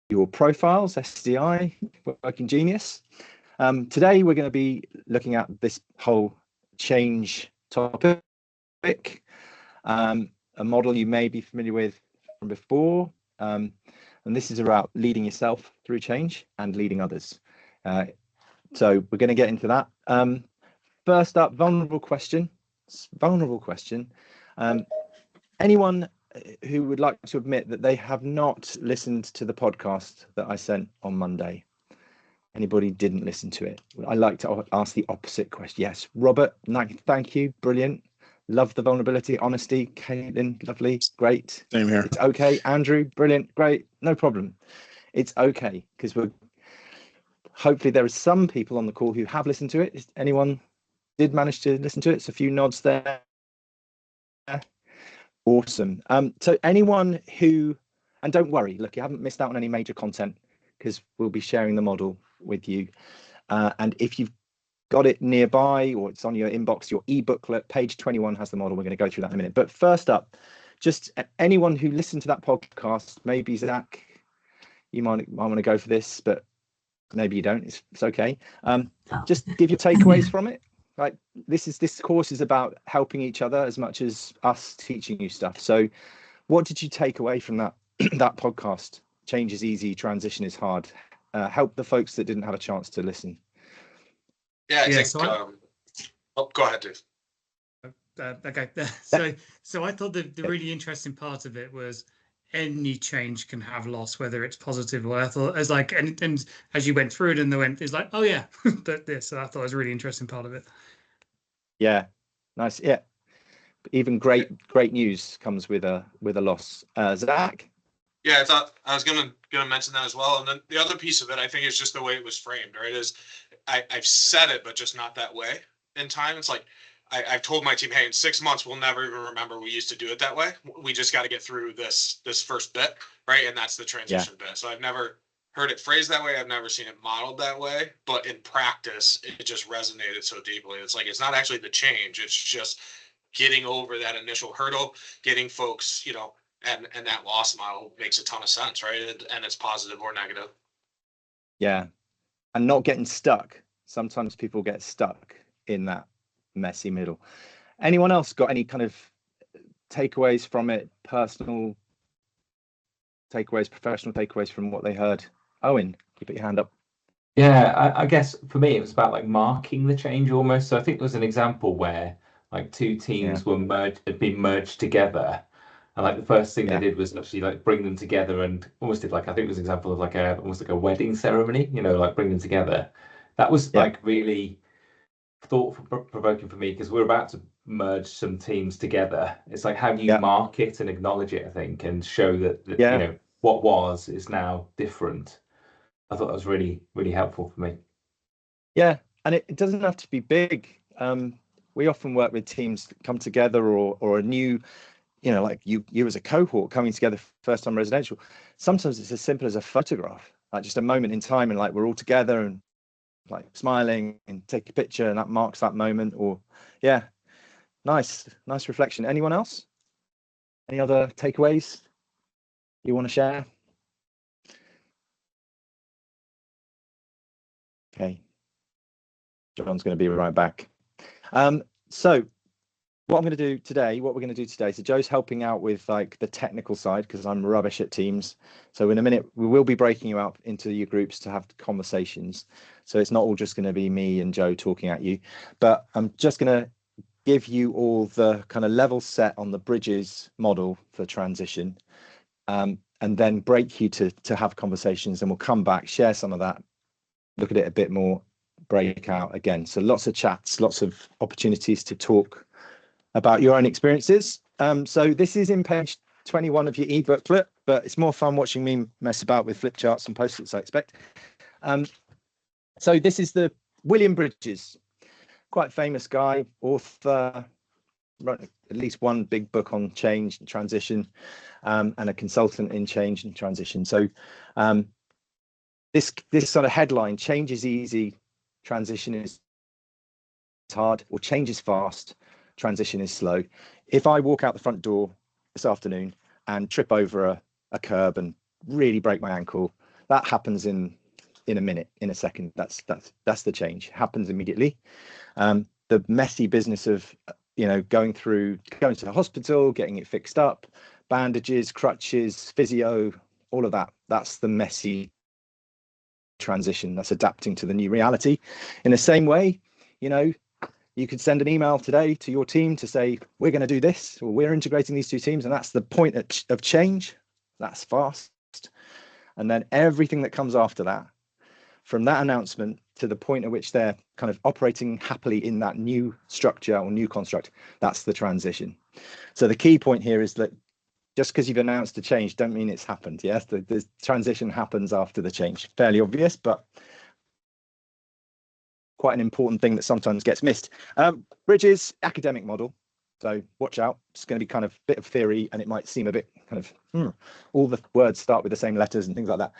your profiles, SDI, Working Genius. Today, we're going to be looking at this whole change topic, a model you may be familiar with from before. And this is about leading yourself through change and leading others. So we're going to get into that. First up, vulnerable question. Anyone who would like to admit that they have not listened to the podcast that I sent on Monday? Anybody didn't listen to it? I like to ask the opposite question. Yes, Robert, thank you. Brilliant. Love the vulnerability, honesty. Caitlin, lovely, great. Same here. It's okay. Andrew, brilliant, great. No problem. It's okay, because hopefully there are some people on the call who have listened to it. Anyone did manage to listen to it? It's a few nods there. Awesome. So anyone who, and don't worry, look, you haven't missed out on any major content, because we'll be sharing the model with you. And if you've got it nearby or it's on your inbox, your e-booklet, page 21 has the model. We're going to go through that in a minute. But first up, just anyone who listened to that podcast, maybe Zach, you might want to go for this, but maybe you don't. It's okay. Just give your takeaways from it. Like this course is about helping each other as much as us teaching you stuff. So what did you take away from that that podcast? Change is easy, transition is hard. Help the folks that didn't have a chance to listen. Yeah, I think. Go ahead, Dave. Okay. So I thought the really interesting part of it was any change can have loss, whether it's positive or I thought as like and as you went through it and it's like, oh yeah, but this. So I thought it was a really interesting part of it. Yeah, nice. Yeah, even great news comes with a loss. Zach. Yeah, I thought I was gonna mention that as well. And then the other piece of it, I think, is just the way it was framed. Right? Is I've said it, but just not that way in time. It's like I've told my team, hey, in 6 months we'll never even remember we used to do it that way. We just got to get through this first bit, right? And that's the transition bit. So I've never heard it phrased that way. I've never seen it modeled that way. But in practice, it just resonated so deeply. It's like it's not actually the change. It's just getting over that initial hurdle, getting folks, and that loss model makes a ton of sense, right? And it's positive or negative. Yeah, and not getting stuck. Sometimes people get stuck in that messy middle. Anyone else got any kind of takeaways from it? Personal takeaways, professional takeaways from what they heard? Owen, you put your hand up. Yeah, I guess for me it was about like marking the change almost. So I think there was an example where like two teams had been merged together. And like the first thing they did was actually like bring them together and almost did like, I think it was an example of like almost like a wedding ceremony, like bring them together. That was like really thought-provoking for me, because we're about to merge some teams together. It's like, how do you mark it and acknowledge it, I think, and show that what was is now different. I thought that was really, really helpful for me. Yeah, and it doesn't have to be big. We often work with teams that come together or a new, like you as a cohort coming together first time residential. Sometimes it's as simple as a photograph, like just a moment in time, and like we're all together and like smiling and take a picture, and that marks that moment. Or nice reflection. Anyone else? Any other takeaways you want to share? Okay, John's going to be right back. So what we're going to do today, so Joe's helping out with like the technical side, because I'm rubbish at Teams. So in a minute, we will be breaking you up into your groups to have conversations. So it's not all just going to be me and Joe talking at you, but I'm just going to give you all the kind of level set on the bridges model for transition, and then break you to have conversations, and we'll come back, share some of that, look at it a bit more, break out again. So lots of chats, lots of opportunities to talk about your own experiences. So this is in page 21 of your e-booklet, but it's more fun watching me mess about with flip charts and post-its, I expect. So this is the William Bridges, quite famous guy, author, wrote at least one big book on change and transition, and a consultant in change and transition. So this sort of headline, change is easy, transition is hard, or change is fast, transition is slow. If I walk out the front door this afternoon and trip over a curb and really break my ankle, that happens in a minute, in a second. That's the change. It happens immediately. The messy business of going to the hospital, getting it fixed up, bandages, crutches, physio, all of that. That's the messy transition. That's adapting to the new reality. In the same way, you could send an email today to your team to say, we're going to do this, or we're integrating these two teams. And that's the point of change. That's fast. And then everything that comes after that, from that announcement to the point at which they're kind of operating happily in that new structure or new construct, that's the transition. So the key point here is that just because you've announced a change, don't mean it's happened. Yes, the transition happens after the change. Fairly obvious, but quite an important thing that sometimes gets missed. Bridges, academic model. So watch out. It's going to be kind of a bit of theory, and it might seem a bit kind of all the words start with the same letters and things like that.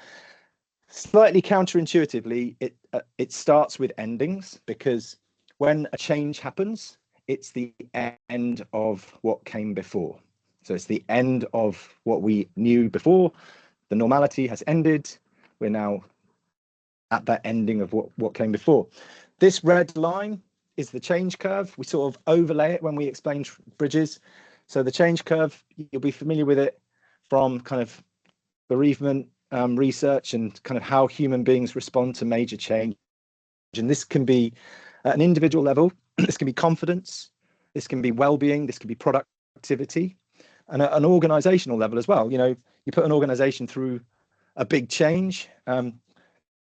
Slightly counterintuitively, it starts with endings, because when a change happens, it's the end of what came before. So it's the end of what we knew before. The normality has ended. We're now at that ending of what came before. This red line is the change curve. We sort of overlay it when we explain bridges. So the change curve, you'll be familiar with it from kind of bereavement research and kind of how human beings respond to major change. And this can be at an individual level. This can be confidence. This can be well-being. This can be productivity, and at an organizational level as well. You put an organization through a big change,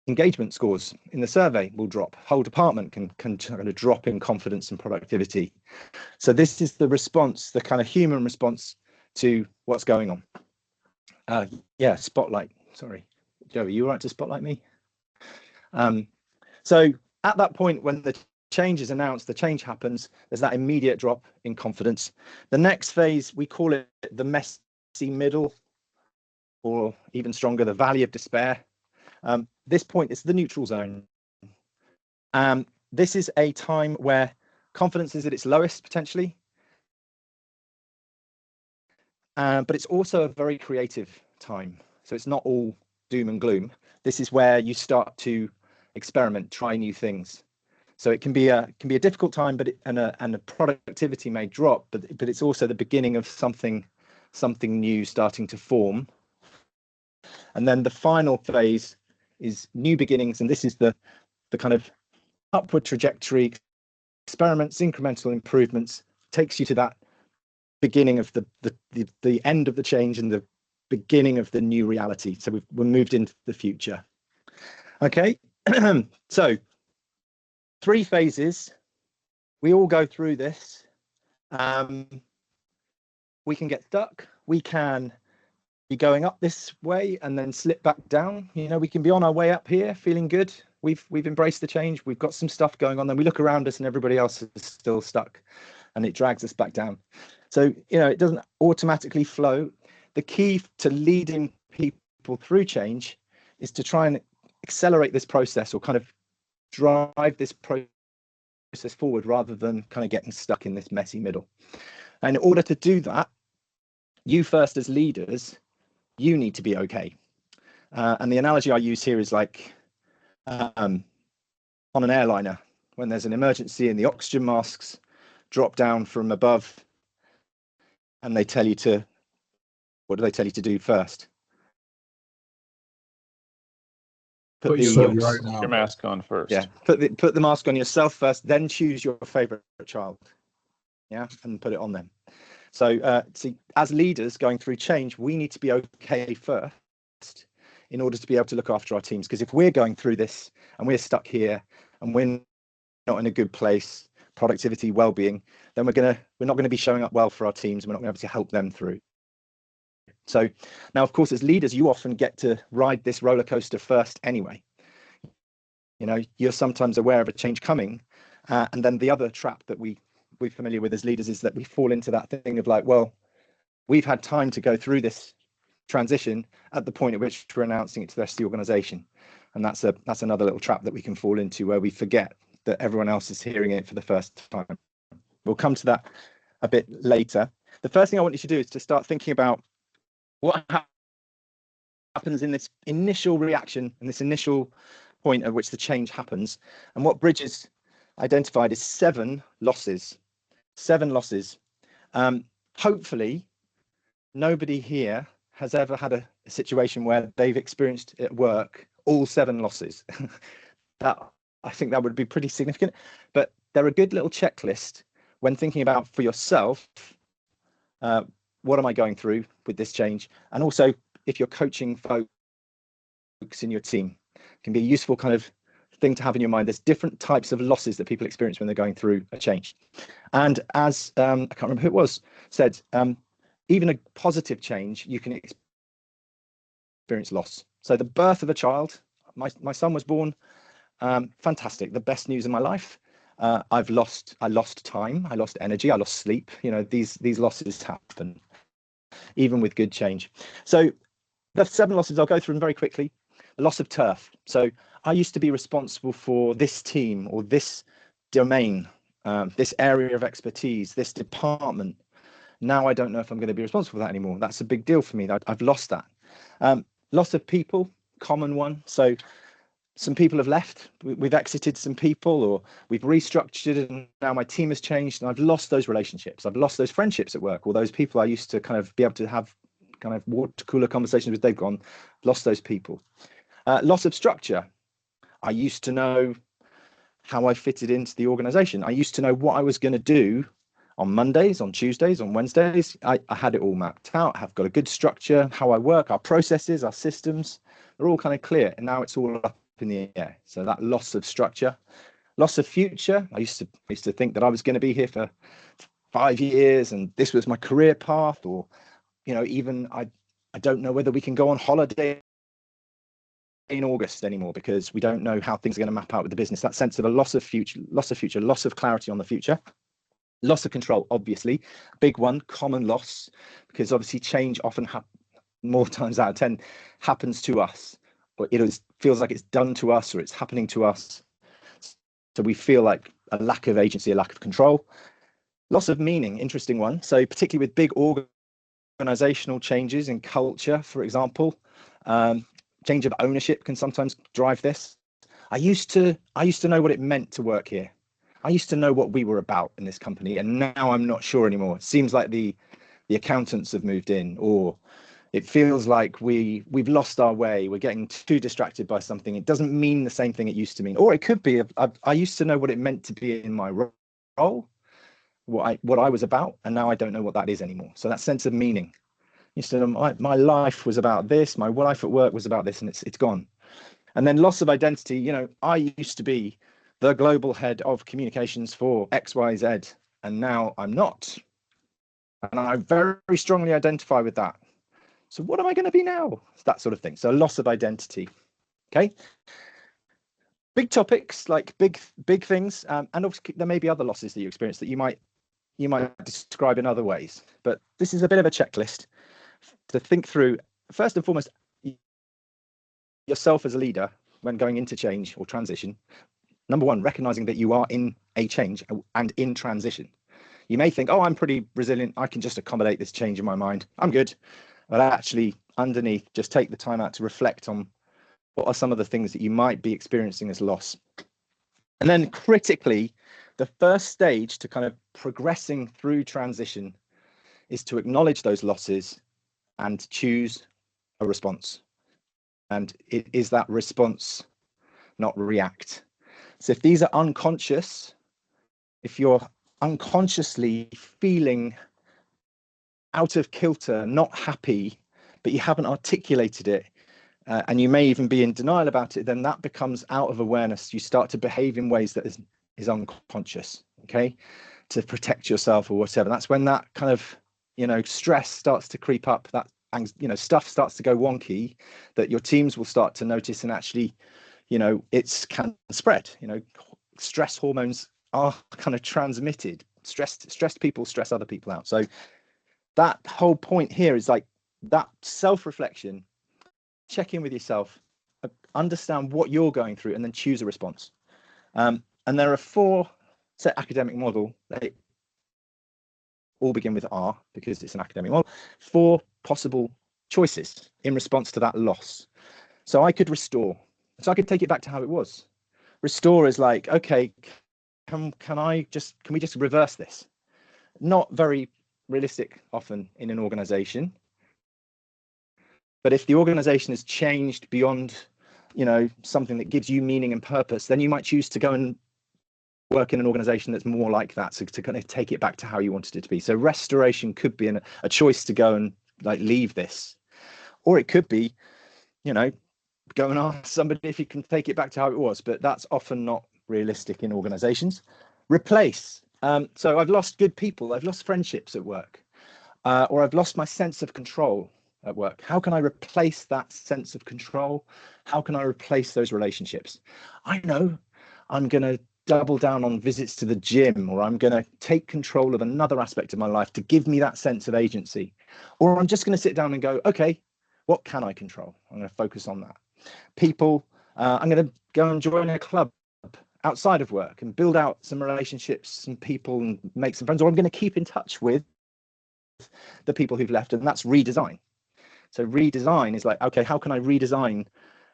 engagement scores in the survey will drop. Whole department can kind of drop in confidence and productivity. So this is the response, the kind of human response to what's going on. Yeah, spotlight. Sorry, Joey, you all right to spotlight me? So at that point, when the change is announced, the change happens, there's that immediate drop in confidence. The next phase, we call it the messy middle, or even stronger, the valley of despair. This point is the neutral zone. This is a time where confidence is at its lowest potentially, but it's also a very creative time. So it's not all doom and gloom. This is where you start to experiment, try new things. So it can be a difficult time, but the productivity may drop, but it's also the beginning of something new starting to form. And then the final phase is new beginnings, and this is the kind of upward trajectory. Experiments, incremental improvements takes you to that beginning of the end of the change and the beginning of the new reality. So we're moved into the future. Okay, so 3 phases. We all go through this. We can get stuck. We can be going up this way and then slip back down. We can be on our way up here, feeling good. We've embraced the change. We've got some stuff going on. Then we look around us and everybody else is still stuck, and it drags us back down. So it doesn't automatically flow. The key to leading people through change is to try and accelerate this process, or kind of drive this process forward, rather than kind of getting stuck in this messy middle. And in order to do that, you first as leaders, you need to be okay. And the analogy I use here is like on an airliner, when there's an emergency and the oxygen masks drop down from above, and they tell you to, what do they tell you to do first? Put your mask on first. Yeah, put the mask on yourself first, then choose your favorite child, yeah, and put it on them. So see, as leaders going through change, we need to be okay first in order to be able to look after our teams. Because if we're going through this and we're stuck here and we're not in a good place, productivity, well-being, then we're not going to be showing up well for our teams. We're not going to be able to help them through. So now, of course, as leaders, you often get to ride this roller coaster first anyway. You're sometimes aware of a change coming, and then the other trap that we're familiar with as leaders is that we fall into that thing of like, well, we've had time to go through this transition at the point at which we're announcing it to the rest of the organization. And that's another little trap that we can fall into, where we forget that everyone else is hearing it for the first time. We'll come to that a bit later. The first thing I want you to do is to start thinking about what happens in this initial reaction and this initial point at which the change happens. And what Bridges identified is 7 losses. 7 losses. Hopefully, nobody here has ever had a situation where they've experienced at work all 7 losses. That, I think that would be pretty significant. But they're a good little checklist when thinking about for yourself, what am I going through with this change? And also, if you're coaching folks in your team, it can be a useful kind of thing to have in your mind. There's different types of losses that people experience when they're going through a change. And as I can't remember who it was, said, even a positive change, you can experience loss. So the birth of a child, my son was born, fantastic, the best news in my life. I lost time, I lost energy, I lost sleep. You know, these losses happen, even with good change. So the 7 losses, I'll go through them very quickly. The loss of turf. So I used to be responsible for this team or this domain, this area of expertise, this department. Now I don't know if I'm going to be responsible for that anymore. That's a big deal for me. I've lost that. Loss of people, common one. So some people have left. We've exited some people, or we've restructured, and now my team has changed, and I've lost those relationships. I've lost those friendships at work, or those people I used to kind of be able to have kind of water cooler conversations with. They've gone. Lost those people. Loss of structure. I used to know how I fitted into the organization. I used to know what I was going to do on Mondays, on Tuesdays, on Wednesdays. I had it all mapped out. I've got a good structure, how I work, our processes, our systems, they're all kind of clear. And now it's all up in the air. So that loss of structure, loss of future. I used to think that I was going to be here for 5 years and this was my career path, or, you know, even I don't know whether we can go on holiday in August anymore because we don't know how things are going to map out with the business. That sense of a loss of future, loss of clarity on the future. Loss of control, obviously, big one, common loss, because obviously change often more times out of 10 happens to us, or it feels like it's done to us, or it's happening to us. So we feel like a lack of agency, a lack of control. Loss of meaning, interesting one. So particularly with big organizational changes in culture, for example, change of ownership can sometimes drive this. I used to know what it meant to work here. I used to know what we were about in this company, and now I'm not sure anymore. It seems like the accountants have moved in, or it feels like we've lost our way. We're getting too distracted by something. It doesn't mean the same thing it used to mean. Or it could be, I used to know what it meant to be in my role, what I was about, and now I don't know what that is anymore. So that sense of meaning. Used to know my life was about this, my life at work was about this, and it's gone. And then loss of identity. You know, I used to be the global head of communications for XYZ, and now I'm not. And I very strongly identify with that. So what am I going to be now? That sort of thing. So loss of identity. Okay. Big topics, like big things. And obviously there may be other losses that you experience that you might describe in other ways. But this is a bit of a checklist to think through. First and foremost, yourself as a leader when going into change or transition. Number one, recognizing that you are in a change and in transition. You may think, oh, I'm pretty resilient. I can just accommodate this change in my mind. I'm good. But actually, underneath, just take the time out to reflect on what are some of the things that you might be experiencing as loss. And then critically, the first stage to kind of progressing through transition is to acknowledge those losses and choose a response. And it is that response, not react. So if these are unconscious, if you're unconsciously feeling out of kilter, not happy, but you haven't articulated it, and you may even be in denial about it, then that becomes out of awareness. You start to behave in ways that is unconscious, okay, to protect yourself or whatever. That's when that kind of, you know, stress starts to creep up, that, you know, stuff starts to go wonky, that your teams will start to notice, and actually, you know, it can spread. You know, stress hormones are kind of transmitted. Stressed people stress other people out. So that whole point here is like that self-reflection, check in with yourself, understand what you're going through, and then choose a response. And there are 4 set academic model. They all begin with R because it's an academic model. 4 possible choices in response to that loss. So I could restore. So I could take it back to how it was. Restore is like, okay, can we just reverse this? Not very realistic often in an organization. But if the organization has changed beyond, something that gives you meaning and purpose, then you might choose to go and work in an organization that's more like that. So to kind of take it back to how you wanted it to be. So restoration could be a choice to go and like leave this, or it could be, go and ask somebody if you can take it back to how it was. But that's often not realistic in organizations. Replace. So I've lost good people. I've lost friendships at work, or I've lost my sense of control at work. How can I replace that sense of control? How can I replace those relationships? I know I'm going to double down on visits to the gym, or I'm going to take control of another aspect of my life to give me that sense of agency. Or I'm just going to sit down and go, okay, what can I control? I'm going to focus on that. People, I'm going to go and join a club outside of work and build out some relationships, some people, and make some friends. Or I'm going to keep in touch with the people who've left, and that's redesign. So redesign is like, okay, how can I redesign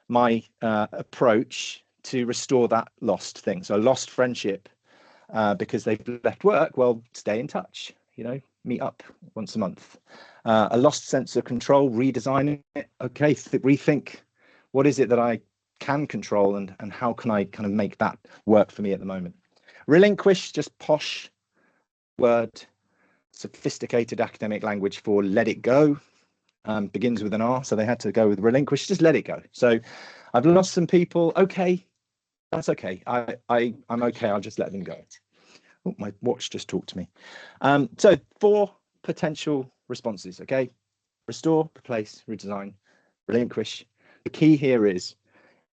my approach to restore that lost thing? So a lost friendship because they've left work, well, stay in touch, meet up once a month. A lost sense of control, redesigning it. Okay, rethink, what is it that I can control, and how can I kind of make that work for me at the moment? Relinquish, just posh word, sophisticated academic language for let it go. Begins with an R, so they had to go with relinquish. Just let it go. So I've lost some people. Okay, that's okay. I'm okay. I'll just let them go. Oh, my watch just talked to me. So 4 potential responses. Okay, restore, replace, redesign, relinquish. The key here is,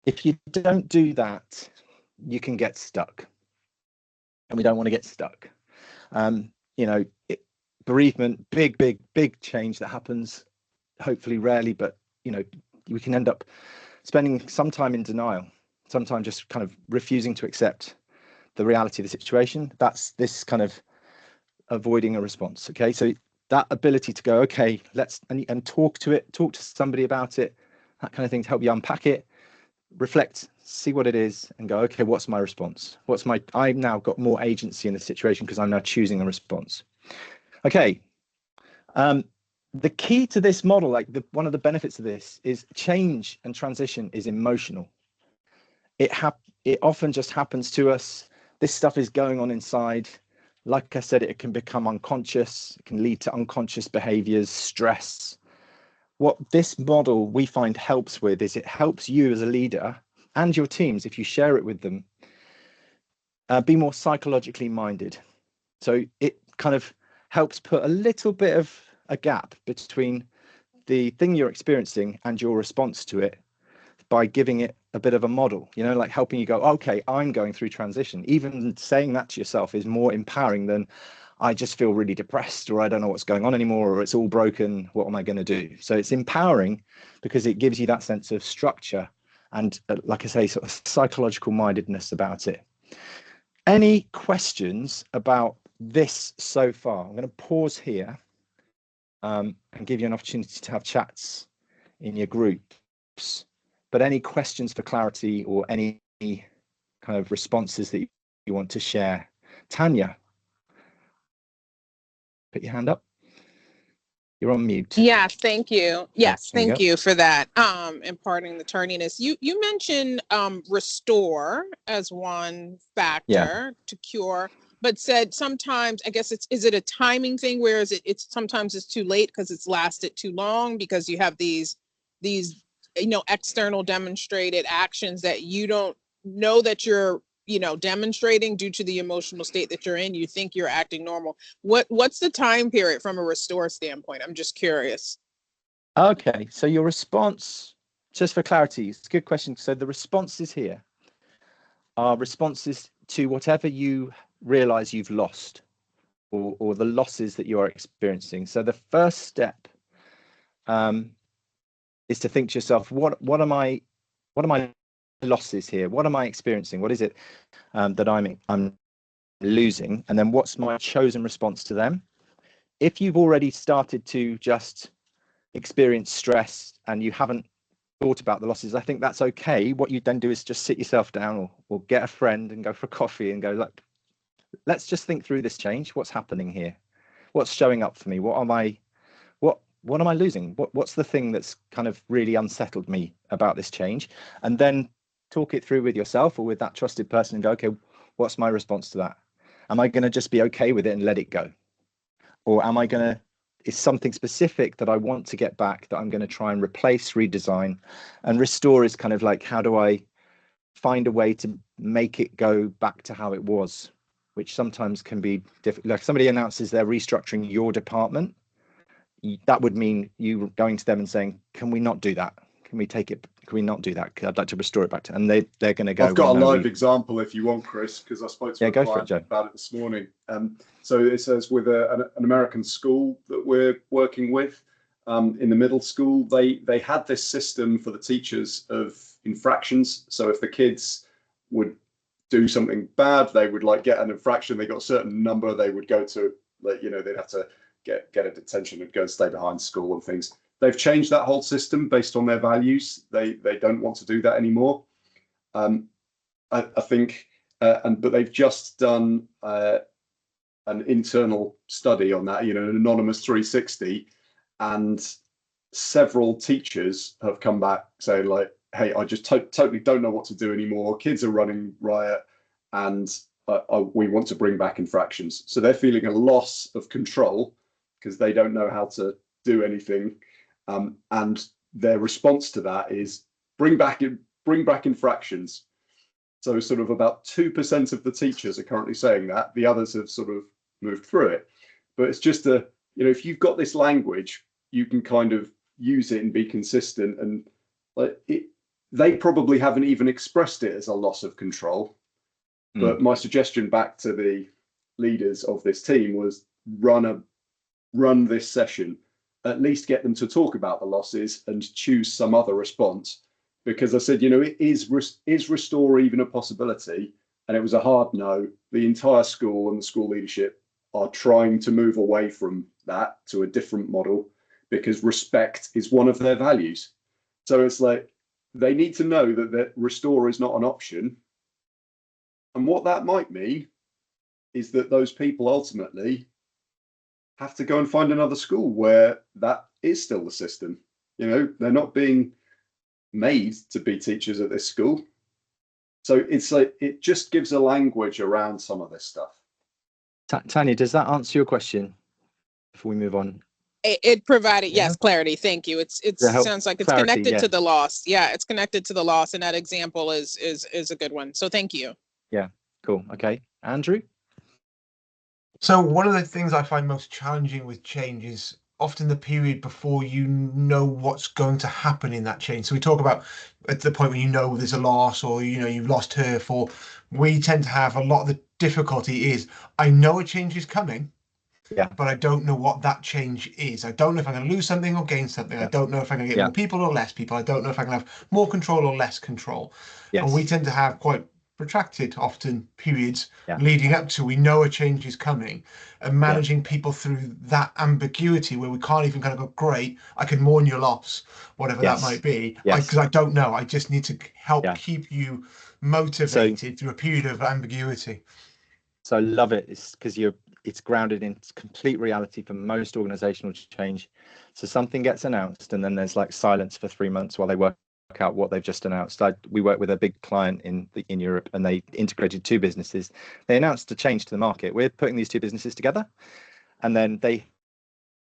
if you don't do that, you can get stuck, and we don't want to get stuck. Bereavement, big change that happens. Hopefully rarely, but we can end up spending some time in denial, sometimes just kind of refusing to accept the reality of the situation. That's this kind of avoiding a response. Okay, so that ability to go, okay, let's and talk to somebody about it, that kind of thing, to help you unpack it, reflect, see what it is, and go, okay, what's my response? I've now got more agency in the situation because I'm now choosing a response. Okay. The key to this model, one of the benefits of this, is change and transition is emotional. It often just happens to us. This stuff is going on inside. Like I said, it can become unconscious. It can lead to unconscious behaviors, stress. What this model we find helps with is it helps you as a leader and your teams, if you share it with them, be more psychologically minded. So it kind of helps put a little bit of a gap between the thing you're experiencing and your response to it by giving it a bit of a model, like helping you go, okay, I'm going through transition. Even saying that to yourself is more empowering than I just feel really depressed, or I don't know what's going on anymore, or it's all broken. What am I going to do? So it's empowering because it gives you that sense of structure and, like I say, sort of psychological mindedness about it. Any questions about this so far? I'm going to pause here and give you an opportunity to have chats in your groups. But any questions for clarity or any kind of responses that you want to share? Tanya, put your hand up. You're on mute. Yeah, thank you. Yes, thank you for that. Imparting the tardiness. You mentioned restore as one factor to cure, but said sometimes, I guess is it a timing thing, where it's sometimes it's too late because it's lasted too long, because you have these external demonstrated actions that you don't know that you're demonstrating due to the emotional state that you're in. You think you're acting normal. What's the time period from a restore standpoint? I'm just curious. Okay, so your response, just for clarity, it's a good question. So the responses here are responses to whatever you realize you've lost, or the losses that you are experiencing. So the first step is to think to yourself, what are my losses here? What am I experiencing? What is it that I'm losing? And then what's my chosen response to them? If you've already started to just experienced stress and you haven't thought about the losses, I think that's okay. What you then do is just sit yourself down or get a friend and go for coffee and go, look, let's just think through this change. What's happening here? What's showing up for me? What am I losing? What's the thing that's kind of really unsettled me about this change? And then talk it through with yourself or with that trusted person and go, okay, what's my response to that? Am I going to just be okay with it and let it go? Or am I going to, is something specific that I want to get back that I'm going to try and replace, redesign? And restore is kind of like, how do I find a way to make it go back to how it was, which sometimes can be difficult. Like, somebody announces they're restructuring your department, that would mean you going to them and saying, can we not do that? Can we take it? Can we not do that? I'd like to restore it back to, and they're going to go. I've got a live example if you want, Chris, because I spoke to a client about it this morning. So it says with an American school that we're working with, in the middle school, they had this system for the teachers of infractions. So if the kids would do something bad, they would like get an infraction. They got a certain number, they would go to, like, you know, they'd have to get a detention and go and stay behind school and things. They've changed that whole system based on their values. They don't want to do that anymore. I think, but they've just done an internal study on that, you know, an anonymous 360, and several teachers have come back saying, like, hey, I just totally don't know what to do anymore. Kids are running riot, and we want to bring back infractions. So they're feeling a loss of control because they don't know how to do anything. And their response to that is bring back infractions. So sort of about 2% of the teachers are currently saying that. The others have sort of moved through it. But it's just you know, if you've got this language, you can kind of use it and be consistent. And like they probably haven't even expressed it as a loss of control. But my suggestion back to the leaders of this team was run this session. At least get them to talk about the losses and choose some other response, because I said, you know, is restore even a possibility? And it was a hard no. The entire school and the school leadership are trying to move away from that to a different model because respect is one of their values. So it's like they need to know that restore is not an option. And what that might mean is that those people ultimately have to go and find another school where that is still the system. You know, they're not being made to be teachers at this school. So it's like, it just gives a language around some of this stuff. Tanya, does that answer your question before we move on? It provided, yes, clarity. Thank you. It sounds like it's clarity, connected to the loss. Yeah, it's connected to the loss, and that example is a good one. So thank you. Yeah, cool. Okay, Andrew. So one of the things I find most challenging with change is often the period before you know what's going to happen in that change. So we talk about at the point when you know there's a loss, or you know you've lost turf, or we tend to have a lot of the difficulty is I know a change is coming, but I don't know what that change is. I don't know if I'm going to lose something or gain something. I don't know if I'm going to get more people or less people. I don't know if I'm going to have more control or less control. And we tend to have quite protracted often periods leading up to we know a change is coming, and managing people through that ambiguity where we can't even kind of go, great, I can mourn your loss, whatever that might be, because I don't know. I just need to help keep you motivated through a period of ambiguity. So I love it. It's because it's grounded in complete reality for most organizational change. So something gets announced and then there's like silence for 3 months while they work out what they've just announced. We work with a big client in Europe, and they integrated 2 businesses. They announced a change to the market. We're putting these 2 businesses together, and then they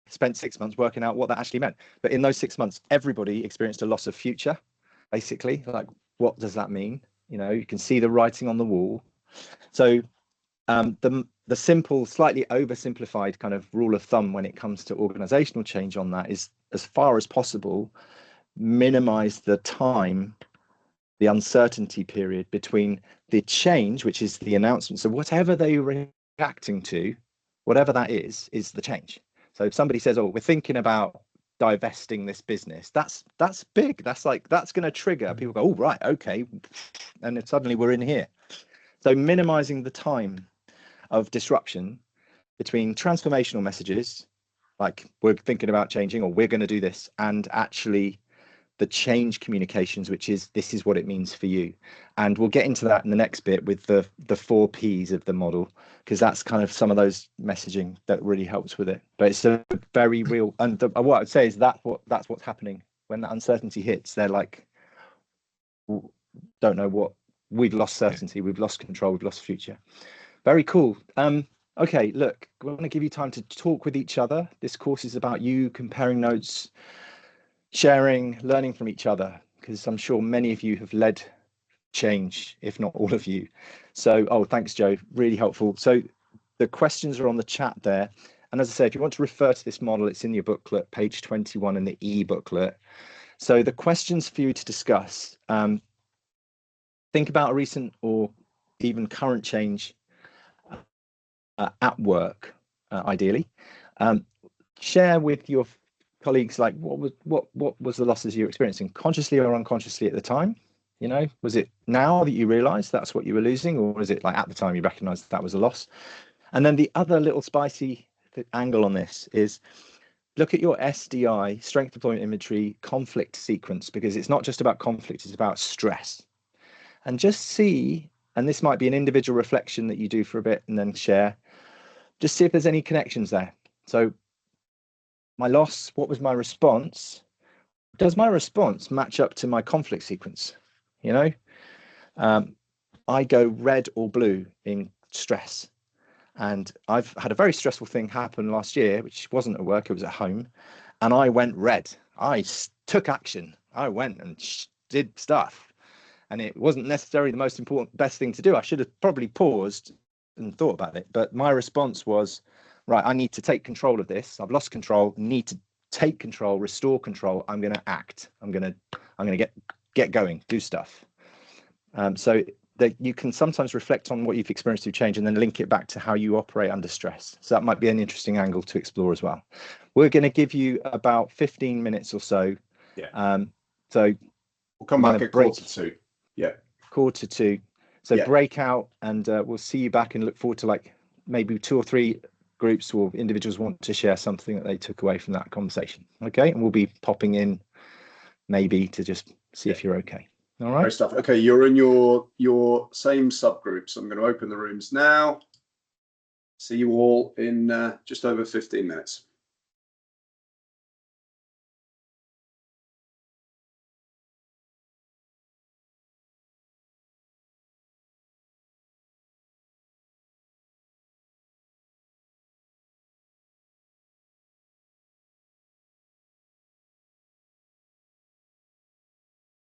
spent 6 months working out what that actually meant. But in those 6 months, everybody experienced a loss of future, basically. Like, what does that mean? You know, you can see the writing on the wall. So the simple, slightly oversimplified kind of rule of thumb when it comes to organizational change on that is, as far as possible, minimize the time, the uncertainty period between the change, which is the announcement. So whatever they're reacting to, whatever that is the change. So if somebody says, oh, we're thinking about divesting this business, that's big. That's going to trigger people go, oh, right, okay. And then suddenly we're in here. So minimizing the time of disruption between transformational messages like we're thinking about changing, or we're going to do this, and actually the change communications, which is this is what it means for you. And we'll get into that in the next bit with the 4 Ps of the model, because that's kind of some of those messaging that really helps with it. But it's a very real, and what I would say is that's what's happening when that uncertainty hits. They're like, don't know what, we've lost certainty, we've lost control, we've lost future. Very cool. Okay, look, we want to give you time to talk with each other. This course is about you comparing notes, sharing, learning from each other, because I'm sure many of you have led change, if not all of you. So, thanks, Joe. Really helpful. So the questions are on the chat there. And as I say, if you want to refer to this model, it's in your booklet, page 21 in the e-booklet. So the questions for you to discuss, think about a recent or even current change at work, ideally. Share with your colleagues, like what was the losses you're experiencing, consciously or unconsciously at the time? You know, was it now that you realize that's what you were losing, or was it like at the time you recognized that was a loss? And then the other little spicy angle on this is look at your SDI, strength deployment inventory, conflict sequence, because it's not just about conflict, it's about stress. And just see, and this might be an individual reflection that you do for a bit and then share, just see if there's any connections there. So my loss, what was my response? Does my response match up to my conflict sequence? You know, I go red or blue in stress. And I've had a very stressful thing happen last year, which wasn't at work, it was at home. And I went red. I took action. I went and did stuff. And it wasn't necessarily the most important, best thing to do. I should have probably paused and thought about it. But my response was, right, I need to take control of this. I've lost control, need to take control, restore control. I'm going to act. I'm going to get going, do stuff. So that you can sometimes reflect on what you've experienced through change and then link it back to how you operate under stress. So that might be an interesting angle to explore as well. We're going to give you about 15 minutes or so. Yeah. So we'll come back at 1:45. Yeah. 1:45. So break out, and we'll see you back, and look forward to like maybe 2 or 3 groups or individuals want to share something that they took away from that conversation. Okay. And we'll be popping in maybe to just see if you're okay. All right. Great stuff. Okay. You're in your same subgroups. I'm going to open the rooms now. See you all in just over 15 minutes.